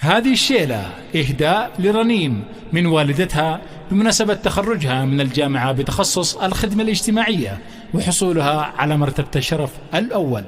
هذه الشيلة إهداء لرنيم من والدتها بمناسبة تخرجها من الجامعة بتخصص الخدمة الاجتماعية وحصولها على مرتبة الشرف الأول.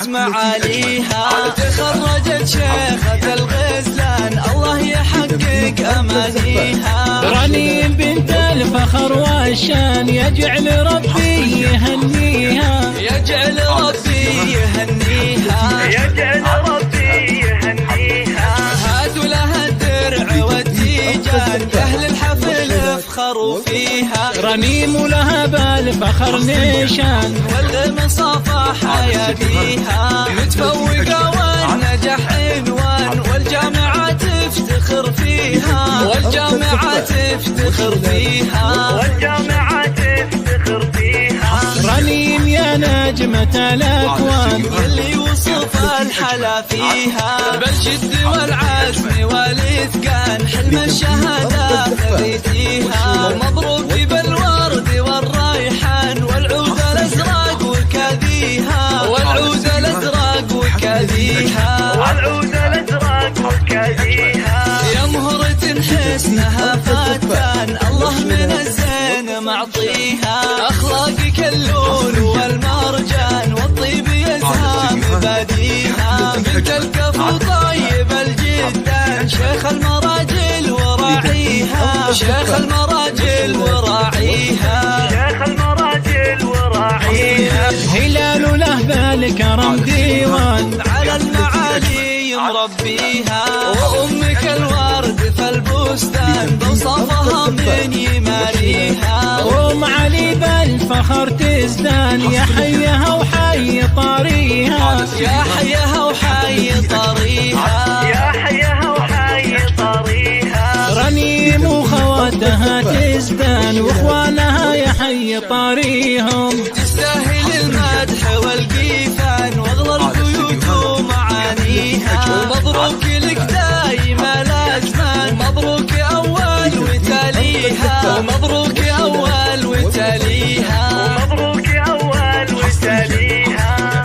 معاليها تخرجت شيخة الغزلان الله يحقق أمانيها. رنيم بنت الفخر والشان يجعل ربي يهنيها، يجعل ربي يهنيها، يجعل ربي يهنيها. هاتوا لها الدرع والتيجان أهل الحفل افخروا فيها. رنيم لها بالفخر نيشان والمصافح حياتيها. متفوقة والنجاح عنوان والجامعة تفتخر فيها، والجامعة تفتخر فيها، والجامعة تفتخر فيها. رنيم يا نجمة الأكوان اللي يوصف الحلا فيها. بالجد والعزم والإتقان حلم الشهادة خذيتيها. مبروك بالورد والريحان والعود الأزرق وكذيها، والعود الأزرق وكذيها، والعود الأزرق وكذيها. يا مهرة حسنها فتان الله من الزين معطيها. أخلاقك اللون والمرجان والطيب يزهى مباديها. بنت الكفو طيب الجدان شيخ المراجل وراعيها، شيخ المراجل وراعيها، شيخ المراجل وراعيها. هلال له بالكرم ديوان على المعالي مربيها. وأمك الورد في البستان بوصفها من يماريها. ومعالي بالفخر تزدان يا حيها وحي طاريها، يا حيها وحي طاريها، يا حيها وحي طاريها. رنيم وخواتها تزدان واخوانها يا حي طاريهم. تستاهل المدح والقيفان واغلى البيوت ومعانيها. مبروك لك دايم الازمان، مبروك اول وتاليها، مبروك اول وتاليها، مبروك اول وتاليها.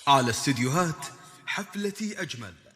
على استديوهات حفلتي أجمل.